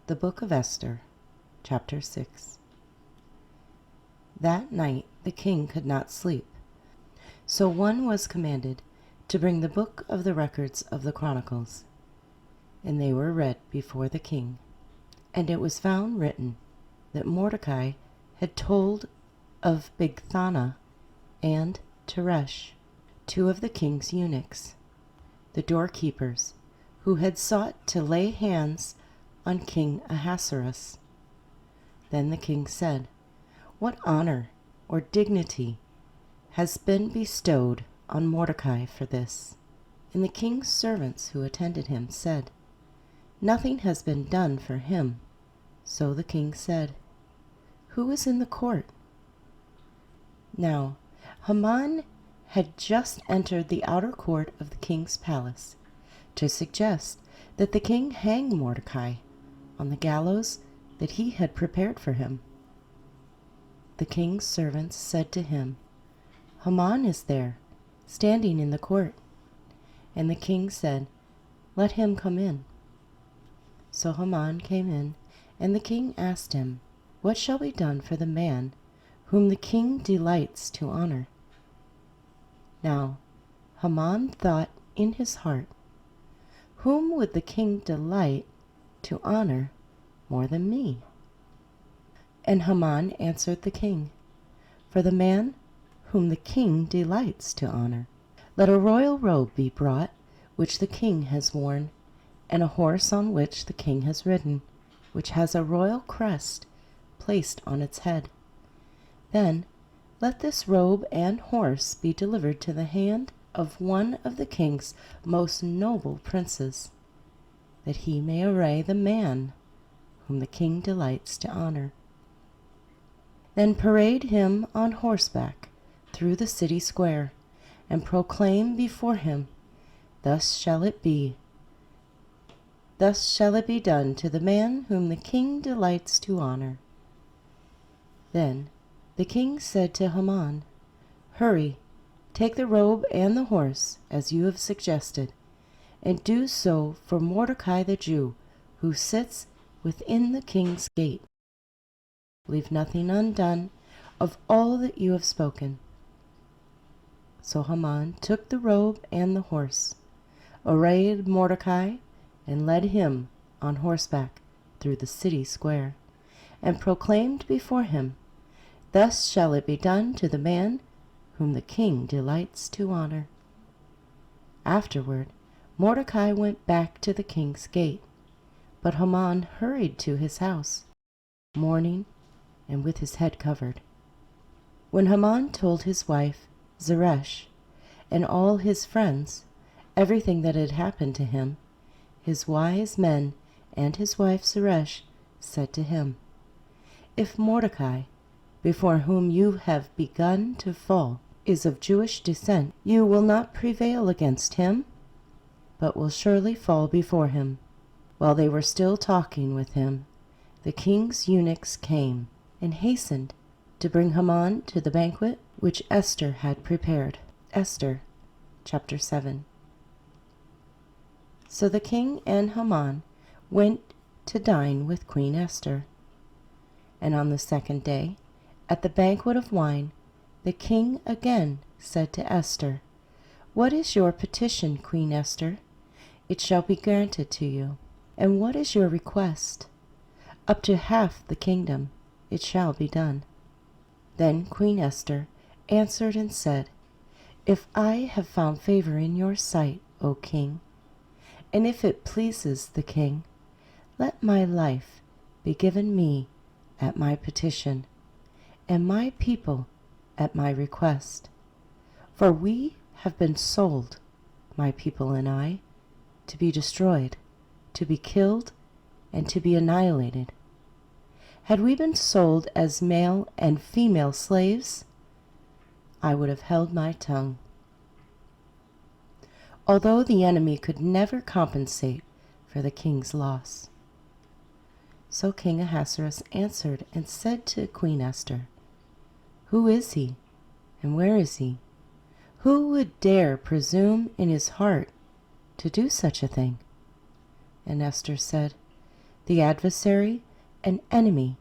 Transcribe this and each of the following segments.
The Book of Esther, Chapter 6. That night the king could not sleep, so one was commanded to bring the book of the records of the Chronicles, and they were read before the king. And it was found written that Mordecai had told of Bigthana and Teresh, two of the king's eunuchs, the doorkeepers, who had sought to lay hands on King Ahasuerus. Then the king said, "What honor or dignity has been bestowed on Mordecai for this?" And the king's servants who attended him said, "Nothing has been done for him." So the king said, "Who is in the court?" Now Haman had just entered the outer court of the king's palace to suggest that the king hang Mordecai on the gallows that he had prepared for him. The king's servants said to him, "Haman is there, standing in the court." And the king said, "Let him come in." So Haman came in, and the king asked him, "What shall be done for the man whom the king delights to honor?" Now Haman thought in his heart, "Whom would the king delight to honor more than me?" And Haman answered the king, "For the man whom the king delights to honor. Let a royal robe be brought, which the king has worn, and a horse on which the king has ridden, which has a royal crest placed on its head. Then let this robe and horse be delivered to the hand of one of the king's most noble princes, that he may array the man whom the king delights to honor. Then parade him on horseback through the city square, and proclaim before him, 'Thus shall it be done to the man whom the king delights to honor.'" Then the king said to Haman, "Hurry, take the robe and the horse, as you have suggested, and do so for Mordecai the Jew, who sits within the king's gate. Leave nothing undone of all that you have spoken." So Haman took the robe and the horse, arrayed Mordecai, and led him on horseback through the city square, and proclaimed before him, "Thus shall it be done to the man whom the king delights to honor." Afterward Mordecai went back to the king's gate, but Haman hurried to his house, mourning and with his head covered. When Haman told his wife Zeresh and all his friends everything that had happened to him, his wise men and his wife Zeresh said to him, "If Mordecai, before whom you have begun to fall, is of Jewish descent, you will not prevail against him, but will surely fall before him." While they were still talking with him, the king's eunuchs came and hastened to bring Haman to the banquet which Esther had prepared. Esther, chapter 7. So the king and Haman went to dine with Queen Esther. And on the second day, at the banquet of wine, the king again said to Esther, "What is your petition, Queen Esther? It shall be granted to you. And what is your request? Up to half the kingdom it shall be done." Then Queen Esther answered and said, "If I have found favor in your sight, O king, and if it pleases the king, let my life be given me at my petition, and my people at my request. For we have been sold, my people and I, to be destroyed, to be killed, and to be annihilated. Had we been sold as male and female slaves, I would have held my tongue." Although the enemy could never compensate for the king's loss. So King Ahasuerus answered and said to Queen Esther, "Who is he, and where is he? Who would dare presume in his heart to do such a thing?" And Esther said, The adversary and enemy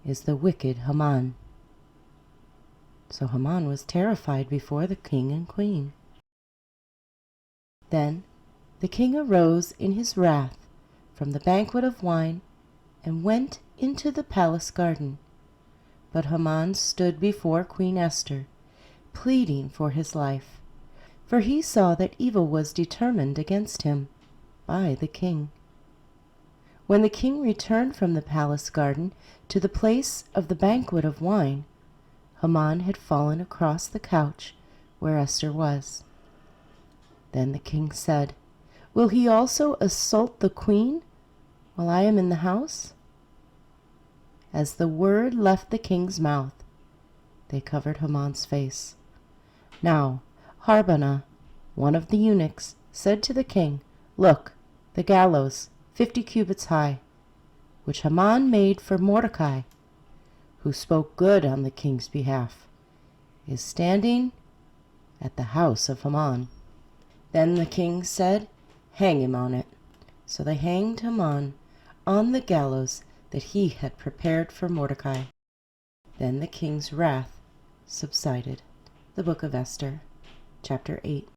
is the wicked Haman." So Haman was terrified before the king and queen. Then the king arose in his wrath from the banquet of wine and went into the palace garden. But Haman stood before Queen Esther, pleading for his life, for he saw that evil was determined against him by the king. When the king returned from the palace garden to the place of the banquet of wine, Haman had fallen across the couch where Esther was. Then the king said, "Will he also assault the queen while I am in the house?" As the word left the king's mouth, they covered Haman's face. Now Harbonah, one of the eunuchs, said to the king, "Look, the gallows, 50 cubits high, which Haman made for Mordecai, who spoke good on the king's behalf, is standing at the house of Haman." Then the king said, "Hang him on it." So they hanged Haman on the gallows that he had prepared for Mordecai. Then the king's wrath subsided. The book of Esther, chapter 8.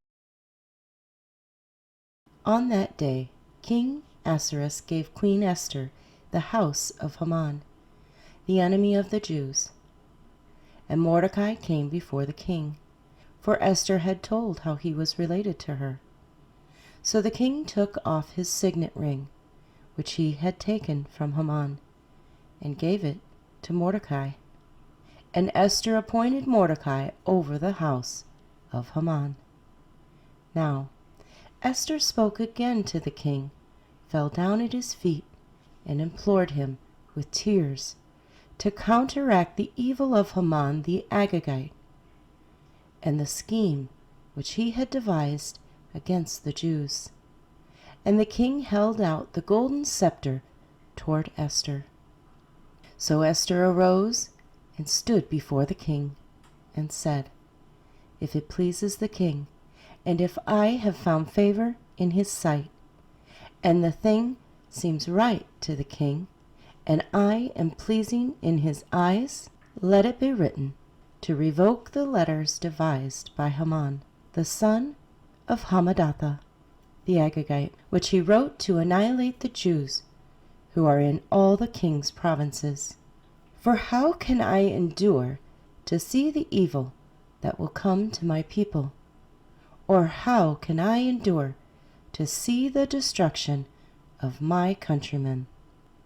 On that day, King Ahasuerus gave Queen Esther the house of Haman, the enemy of the Jews. And Mordecai came before the king, for Esther had told how he was related to her. So the king took off his signet ring, which he had taken from Haman, and gave it to Mordecai. And Esther appointed Mordecai over the house of Haman. Now Esther spoke again to the king, fell down at his feet, and implored him with tears to counteract the evil of Haman the Agagite, and the scheme which he had devised against the Jews. And the king held out the golden scepter toward Esther. So Esther arose and stood before the king, and said, "If it pleases the king, and if I have found favor in his sight, and the thing seems right to the king, and I am pleasing in his eyes, let it be written to revoke the letters devised by Haman, the son of Hammedatha, the Agagite, which he wrote to annihilate the Jews who are in all the king's provinces. For how can I endure to see the evil that will come to my people? Or how can I endure to see the destruction of my countrymen?"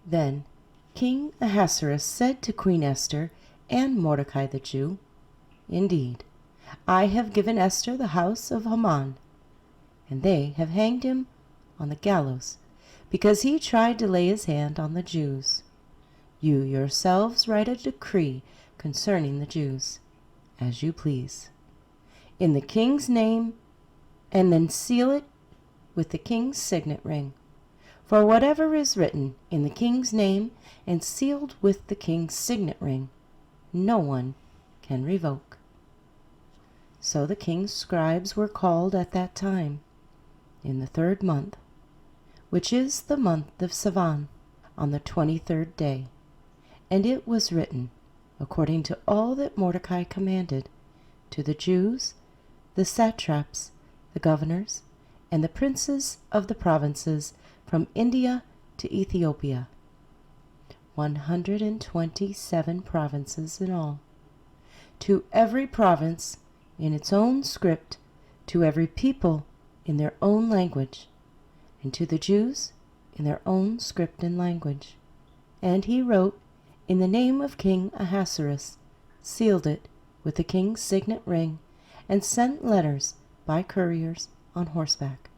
Then King Ahasuerus said to Queen Esther and Mordecai the Jew, "Indeed, I have given Esther the house of Haman, and they have hanged him on the gallows, because he tried to lay his hand on the Jews. You yourselves write a decree concerning the Jews, as you please, in the king's name, and then seal it with the king's signet ring. For whatever is written in the king's name and sealed with the king's signet ring, no one can revoke." So the king's scribes were called at that time, in the 3rd month, which is the month of Sivan, on the 23rd day. And it was written, according to all that Mordecai commanded, to the Jews, the satraps, the governors, and the princes of the provinces from India to Ethiopia, 127 provinces in all, to every province in its own script, to every people in their own language, and to the Jews in their own script and language. And he wrote in the name of King Ahasuerus, sealed it with the king's signet ring, and sent letters by couriers on horseback,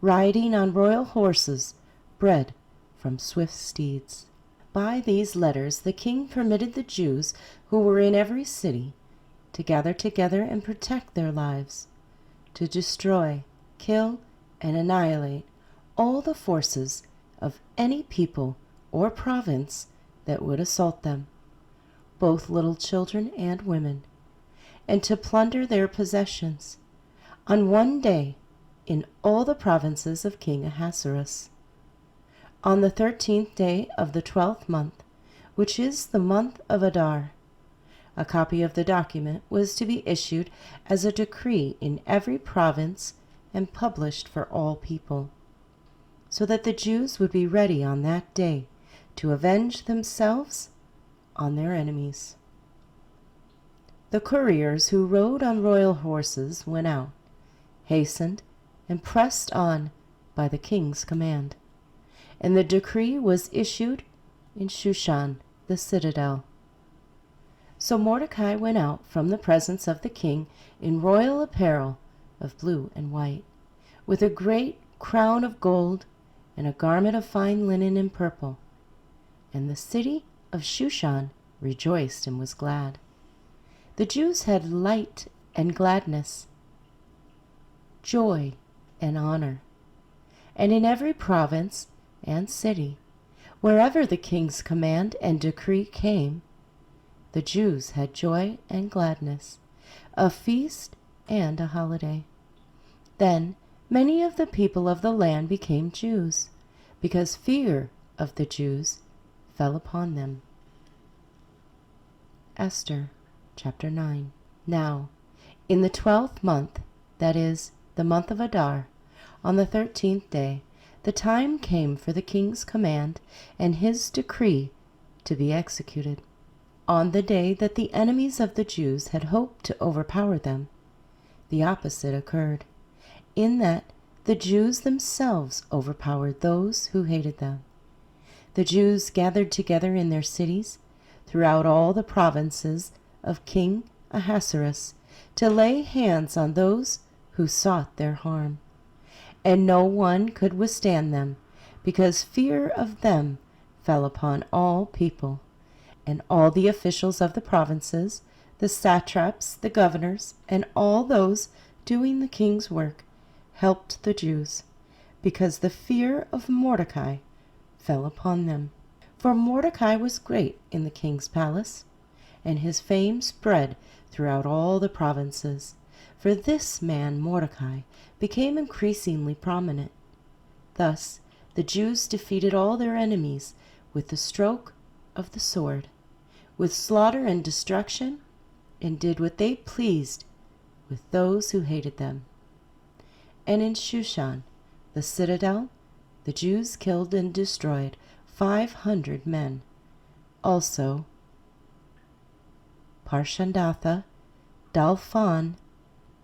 riding on royal horses bred from swift steeds. By these letters the king permitted the Jews who were in every city to gather together and protect their lives, to destroy, kill, and annihilate all the forces of any people or province that would assault them, both little children and women, and to plunder their possessions on one day in all the provinces of King Ahasuerus. On the 13th day of the 12th month, which is the month of Adar, a copy of the document was to be issued as a decree in every province and published for all people, so that the Jews would be ready on that day to avenge themselves on their enemies. The couriers who rode on royal horses went out, hastened, and pressed on by the king's command, and the decree was issued in Shushan, the citadel. So Mordecai went out from the presence of the king in royal apparel of blue and white, with a great crown of gold and a garment of fine linen and purple. And the city of Shushan rejoiced and was glad. The Jews had light and gladness, joy and honor. And in every province and city, wherever the king's command and decree came, the Jews had joy and gladness, a feast and a holiday. Then many of the people of the land became Jews, because fear of the Jews fell upon them. Esther chapter 9. Now, in the 12th month, that is, the month of Adar, on the 13th day, the time came for the king's command and his decree to be executed. On the day that the enemies of the Jews had hoped to overpower them, the opposite occurred, in that the Jews themselves overpowered those who hated them. The Jews gathered together in their cities throughout all the provinces of King Ahasuerus to lay hands on those who sought their harm. And no one could withstand them, because fear of them fell upon all people. And all the officials of the provinces, the satraps, the governors, and all those doing the king's work helped the Jews, because the fear of Mordecai fell upon them. For Mordecai was great in the king's palace, and his fame spread throughout all the provinces. For this man Mordecai became increasingly prominent. Thus the Jews defeated all their enemies with the stroke of the sword, with slaughter and destruction, and did what they pleased with those who hated them. And in Shushan, the citadel, the Jews killed and destroyed 500 men. Also Parshandatha, Dalphon,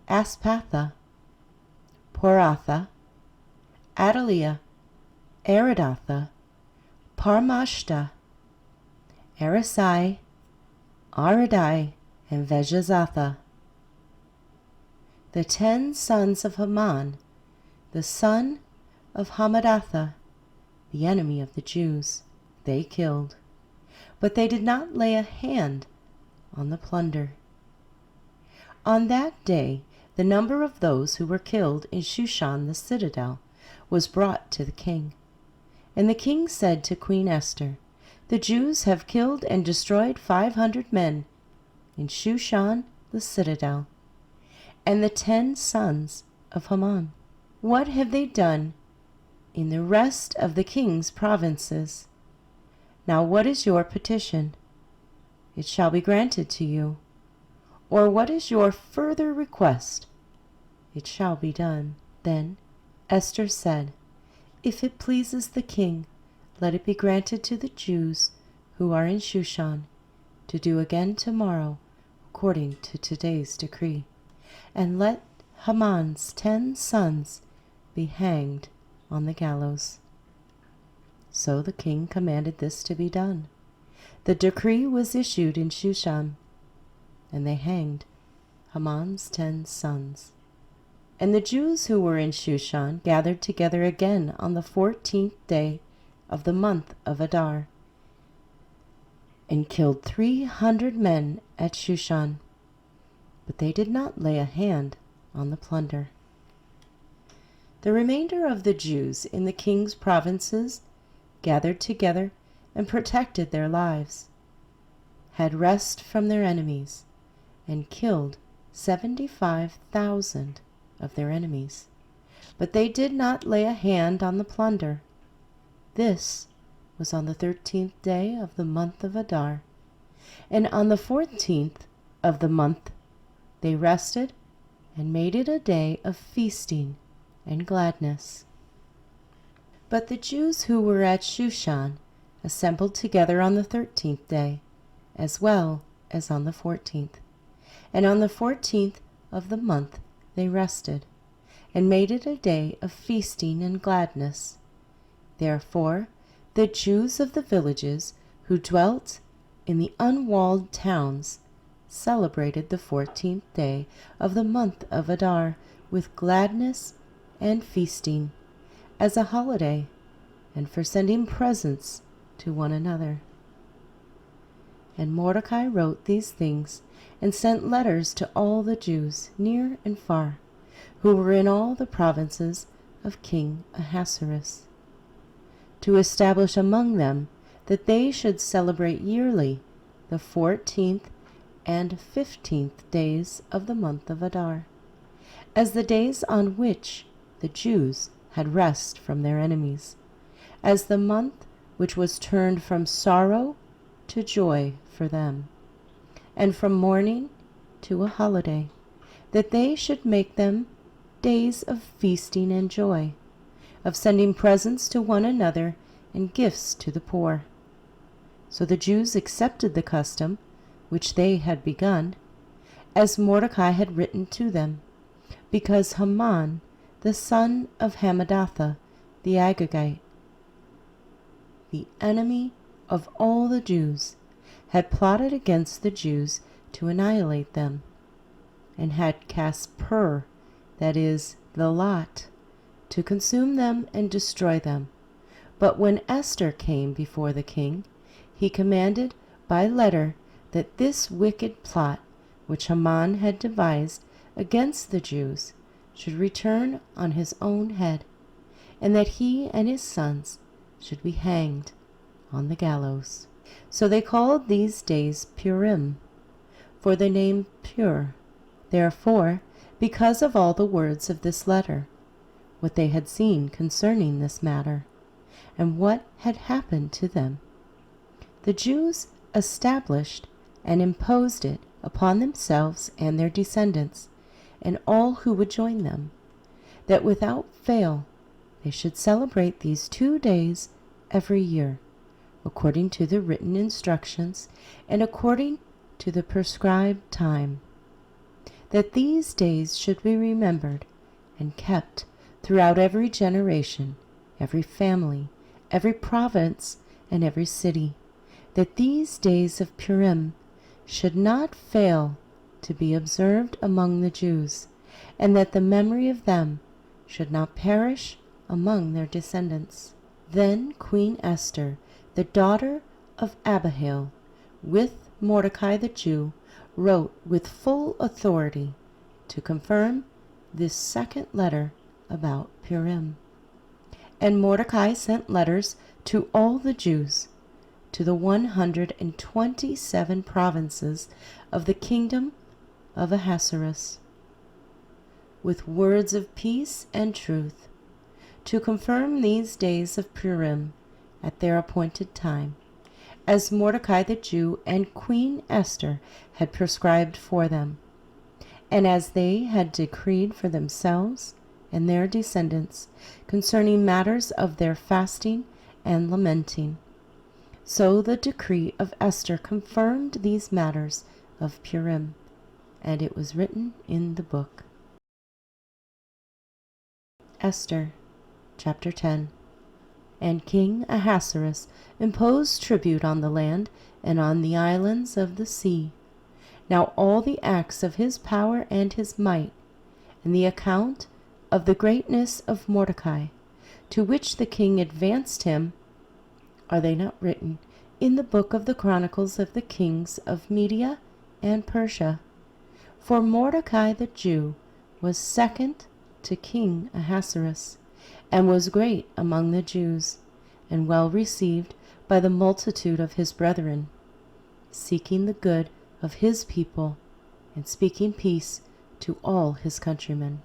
Aspatha, Poratha, Adaliah, Aridatha, Parmashta, Arisai, Aradai, and Vejazatha. The 10 sons of Haman, the son of Hammedatha, the enemy of the Jews, they killed, but they did not lay a hand on the plunder. On that day the number of those who were killed in Shushan the citadel was brought to the king. And the king said to Queen Esther, "The Jews have killed and destroyed 500 men in Shushan the citadel, and the 10 sons of Haman. What have they done in the rest of the king's provinces? Now what is your petition? It shall be granted to you. Or what is your further request? It shall be done." Then Esther said, "If it pleases the king, let it be granted to the Jews who are in Shushan to do again tomorrow according to today's decree, and let Haman's 10 sons be hanged on the gallows." So the king commanded this to be done. The decree was issued in Shushan, and they hanged Haman's 10 sons. And the Jews who were in Shushan gathered together again on the 14th day of the month of Adar, and killed 300 men at Shushan, but they did not lay a hand on the plunder. The remainder of the Jews in the king's provinces gathered together and protected their lives, had rest from their enemies, and killed 75,000 of their enemies. But they did not lay a hand on the plunder. This was on the 13th day of the month of Adar. And on the 14th of the month they rested and made it a day of feasting and gladness. But the Jews who were at Shushan assembled together on the 13th day, as well as on the 14th. And on the 14th of the month they rested, and made it a day of feasting and gladness. Therefore the Jews of the villages who dwelt in the unwalled towns celebrated the 14th day of the month of Adar with gladness and feasting, as a holiday, and for sending presents to one another. And Mordecai wrote these things and sent letters to all the Jews, near and far, who were in all the provinces of King Ahasuerus, to establish among them that they should celebrate yearly the 14th and 15th days of the month of Adar, as the days on which the Jews had rest from their enemies, as the month which was turned from sorrow to joy for them, and from mourning to a holiday, that they should make them days of feasting and joy, of sending presents to one another and gifts to the poor. So the Jews accepted the custom which they had begun, as Mordecai had written to them, because Haman, the son of Hammedatha the Agagite, the enemy of all the Jews, had plotted against the Jews to annihilate them, and had cast pur, that is, the lot, to consume them and destroy them. But when Esther came before the king, he commanded by letter that this wicked plot which Haman had devised against the Jews should return on his own head, and that he and his sons should be hanged on the gallows. So they called these days Purim, for the name pure. Therefore, because of all the words of this letter, what they had seen concerning this matter, and what had happened to them, the Jews established and imposed it upon themselves and their descendants, and all who would join them, that without fail they should celebrate these 2 days every year, according to the written instructions and according to the prescribed time, that these days should be remembered and kept throughout every generation, every family, every province, and every city, that these days of Purim should not fail to be observed among the Jews, and that the memory of them should not perish among their descendants. Then Queen Esther, the daughter of Abihail, with Mordecai the Jew, wrote with full authority to confirm this second letter about Purim. And Mordecai sent letters to all the Jews, to the 127 provinces of the kingdom of Ahasuerus, with words of peace and truth, to confirm these days of Purim at their appointed time, as Mordecai the Jew and Queen Esther had prescribed for them, and as they had decreed for themselves and their descendants concerning matters of their fasting and lamenting. So the decree of Esther confirmed these matters of Purim, and it was written in the book. Esther, chapter 10. And King Ahasuerus imposed tribute on the land and on the islands of the sea. Now all the acts of his power and his might, and the account of the greatness of Mordecai, to which the king advanced him, are they not written in the book of the Chronicles of the kings of Media and Persia? For Mordecai the Jew was second to King Ahasuerus, and was great among the Jews, and well received by the multitude of his brethren, seeking the good of his people, and speaking peace to all his countrymen.